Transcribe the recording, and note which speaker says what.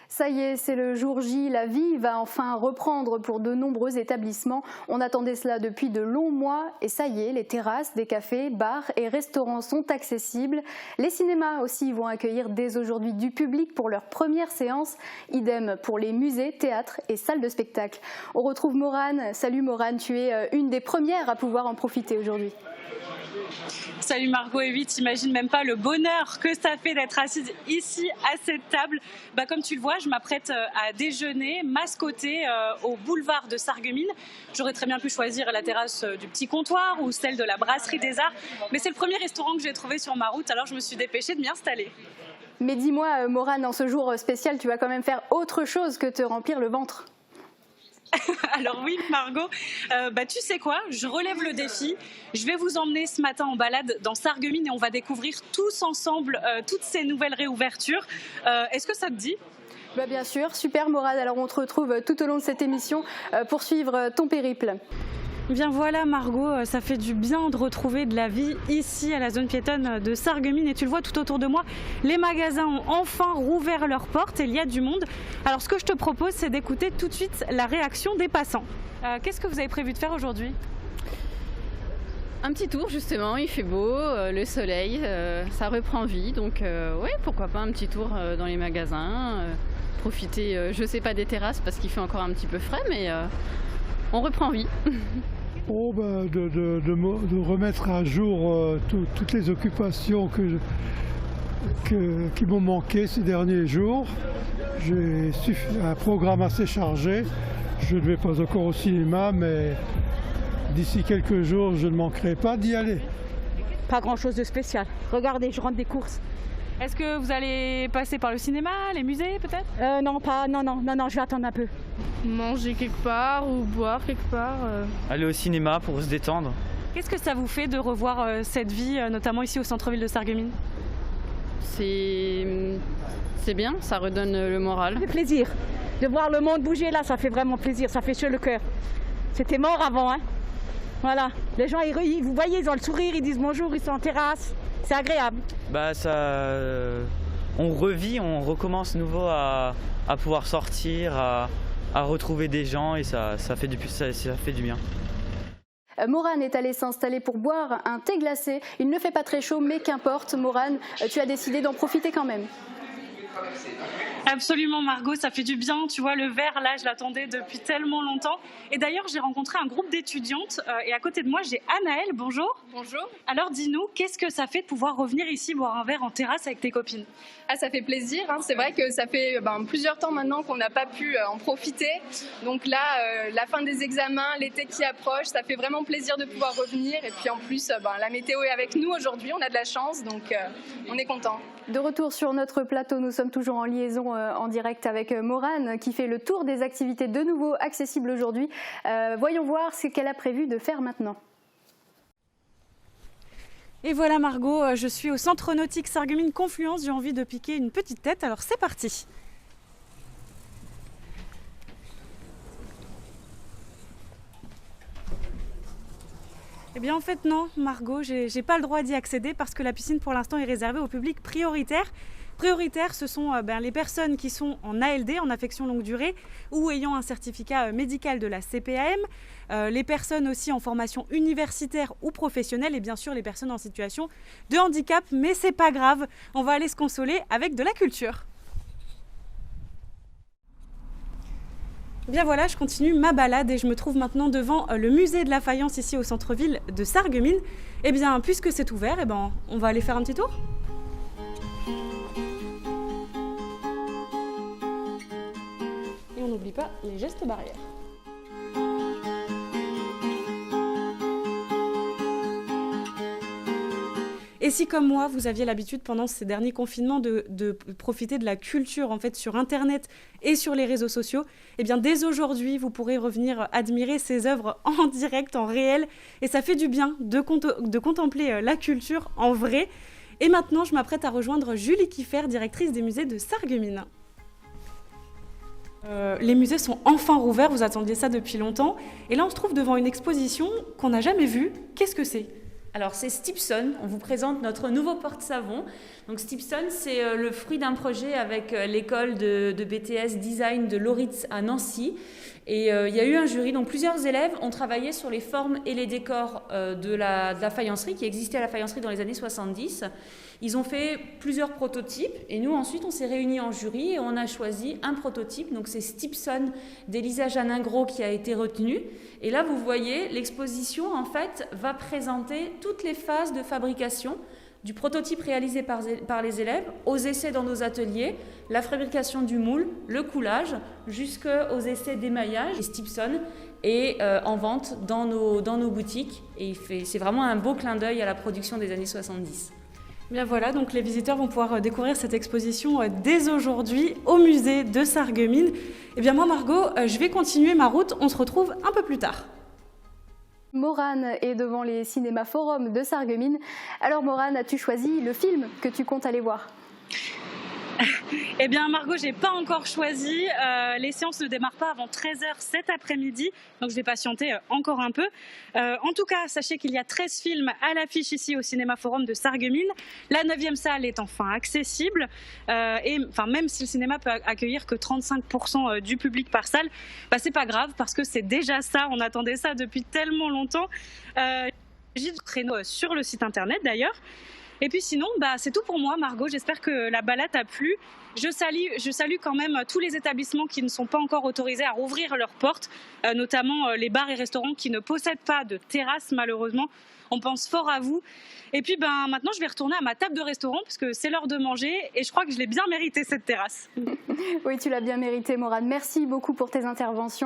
Speaker 1: Ça y est, c'est le jour J, la vie va enfin reprendre pour de nombreux établissements. On attendait cela depuis de longs mois et ça y est, les terrasses des cafés, bars et restaurants sont accessibles. Les cinémas aussi vont accueillir dès aujourd'hui du public pour leur première séance. Idem pour les musées, théâtres et salles de spectacle. On retrouve Morane. Salut Morane, tu es une des premières à pouvoir en profiter aujourd'hui.
Speaker 2: Salut Margot, et oui, t'imagines même pas le bonheur que ça fait d'être assise ici à cette table. Comme tu le vois, je m'apprête à déjeuner, mascoter au boulevard de Sarreguemines. J'aurais très bien pu choisir la terrasse du petit comptoir ou celle de la brasserie des Arts, mais c'est le premier restaurant que j'ai trouvé sur ma route, alors je me suis dépêchée de m'y installer.
Speaker 1: Mais dis-moi Morane, en ce jour spécial, tu vas quand même faire autre chose que te remplir le ventre.
Speaker 2: Alors oui Margot, tu sais quoi, je relève le défi. Je vais vous emmener ce matin en balade dans Sarreguemines et on va découvrir tous ensemble toutes ces nouvelles réouvertures. Est-ce que ça te dit ?
Speaker 1: Bien sûr, super Morane. Alors on te retrouve tout au long de cette émission pour suivre ton périple.
Speaker 2: Bien voilà Margot, ça fait du bien de retrouver de la vie ici à la zone piétonne de Sarreguemines et tu le vois tout autour de moi, les magasins ont enfin rouvert leurs portes et il y a du monde. Alors ce que je te propose, c'est d'écouter tout de suite la réaction des passants. Qu'est-ce que vous avez prévu de faire aujourd'hui ?
Speaker 3: Un petit tour justement, il fait beau, le soleil, ça reprend vie, donc ouais, pourquoi pas un petit tour dans les magasins, profiter, je sais pas des terrasses parce qu'il fait encore un petit peu frais, mais on reprend vie.
Speaker 4: De remettre à jour toutes les occupations qui m'ont manqué ces derniers jours. J'ai un programme assez chargé. Je ne vais pas encore au cinéma, mais d'ici quelques jours, je ne manquerai pas d'y aller.
Speaker 5: Pas grand-chose de spécial. Regardez, je rentre des courses.
Speaker 2: Est-ce que vous allez passer par le cinéma, les musées peut-être ?
Speaker 5: Non, je vais attendre un peu.
Speaker 6: Manger quelque part ou boire quelque part.
Speaker 7: Aller au cinéma pour se détendre.
Speaker 2: Qu'est-ce que ça vous fait de revoir cette vie, notamment ici au centre-ville de Sarreguemines ?
Speaker 3: C'est bien, ça redonne le moral.
Speaker 5: Ça fait plaisir de voir le monde bouger là, ça fait vraiment plaisir, ça fait chaud le cœur. C'était mort avant, hein. Voilà, les gens, vous voyez, ils ont le sourire, ils disent bonjour, ils sont en terrasse. C'est agréable.
Speaker 7: On revit, on recommence nouveau à pouvoir sortir, à retrouver des gens et ça fait du bien.
Speaker 1: Morane est allée s'installer pour boire un thé glacé. Il ne fait pas très chaud, mais qu'importe. Morane, tu as décidé d'en profiter quand même.
Speaker 2: Absolument Margot, ça fait du bien, tu vois le verre là, je l'attendais depuis tellement longtemps et d'ailleurs j'ai rencontré un groupe d'étudiantes et à côté de moi j'ai Anaëlle, bonjour.
Speaker 8: Bonjour.
Speaker 2: Alors dis-nous, qu'est-ce que ça fait de pouvoir revenir ici boire un verre en terrasse avec tes copines ?
Speaker 8: Ça fait plaisir, hein. C'est vrai que ça fait plusieurs temps maintenant qu'on n'a pas pu en profiter, donc là la fin des examens, l'été qui approche, ça fait vraiment plaisir de pouvoir revenir et puis en plus la météo est avec nous aujourd'hui, on a de la chance donc on est content.
Speaker 1: De retour sur notre plateau, nous sommes toujours en liaison en direct avec Morane qui fait le tour des activités de nouveau accessibles aujourd'hui. Voyons voir ce qu'elle a prévu de faire maintenant.
Speaker 2: Et voilà Margot, je suis au centre nautique Sarreguemines Confluence, j'ai envie de piquer une petite tête, alors c'est parti. Eh bien en fait non Margot, j'ai pas le droit d'y accéder parce que la piscine pour l'instant est réservée au public prioritaire. Prioritaires, ce sont les personnes qui sont en ALD, en affection longue durée, ou ayant un certificat médical de la CPAM, les personnes aussi en formation universitaire ou professionnelle, et bien sûr les personnes en situation de handicap, mais c'est pas grave, on va aller se consoler avec de la culture. Bien voilà, je continue ma balade et je me trouve maintenant devant le musée de la faïence ici au centre-ville de Sarreguemines. Et bien puisque c'est ouvert, on va aller faire un petit tour. Et on n'oublie pas les gestes barrières. Et si comme moi, vous aviez l'habitude pendant ces derniers confinements de profiter de la culture en fait sur Internet et sur les réseaux sociaux, eh bien dès aujourd'hui, vous pourrez revenir admirer ces œuvres en direct, en réel. Et ça fait du bien de contempler la culture en vrai. Et maintenant, je m'apprête à rejoindre Julie Kiffer, directrice des musées de Sarreguemines. Les musées sont enfin rouverts, vous attendiez ça depuis longtemps. Et là, on se trouve devant une exposition qu'on n'a jamais vue. Qu'est-ce que c'est ?
Speaker 9: Alors c'est Stipson, on vous présente notre nouveau porte-savon. Donc Stipson, c'est le fruit d'un projet avec l'école de BTS Design de Loritz à Nancy. Et il y a eu un jury, donc plusieurs élèves ont travaillé sur les formes et les décors de la faïencerie qui existait à la faïencerie dans les années 70. Ils ont fait plusieurs prototypes et nous ensuite on s'est réunis en jury et on a choisi un prototype. Donc c'est Stipson d'Elisa Janingro qui a été retenu. Et là vous voyez, l'exposition en fait va présenter toutes les phases de fabrication du prototype réalisé par les élèves, aux essais dans nos ateliers, la fabrication du moule, le coulage, jusqu'aux essais d'émaillage. Et Stipson est en vente dans nos boutiques et c'est vraiment un beau clin d'œil à la production des années 70.
Speaker 2: Bien voilà, donc les visiteurs vont pouvoir découvrir cette exposition dès aujourd'hui au musée de Sarreguemines. Et bien moi Margot, je vais continuer ma route, on se retrouve un peu plus tard.
Speaker 1: Morane est devant les cinémas Forum de Sarreguemines. Alors Morane, as-tu choisi le film que tu comptes aller voir ?
Speaker 2: Eh bien Margot, j'ai pas encore choisi. Les séances ne démarrent pas avant 13h cet après-midi, donc je vais patienter encore un peu. En tout cas, sachez qu'il y a 13 films à l'affiche ici au Cinéma Forum de Sarreguemines. La 9e salle est enfin accessible. Même si le cinéma peut accueillir que 35% du public par salle, c'est pas grave parce que c'est déjà ça. On attendait ça depuis tellement longtemps. J'ai le créneau sur le site internet d'ailleurs. Et puis sinon, c'est tout pour moi, Margot. J'espère que la balade t'a plu. Je salue quand même tous les établissements qui ne sont pas encore autorisés à rouvrir leurs portes, notamment les bars et restaurants qui ne possèdent pas de terrasse, malheureusement. On pense fort à vous. Et puis maintenant, je vais retourner à ma table de restaurant parce que c'est l'heure de manger et je crois que je l'ai bien mérité cette terrasse.
Speaker 1: Oui, tu l'as bien mérité, Morane. Merci beaucoup pour tes interventions.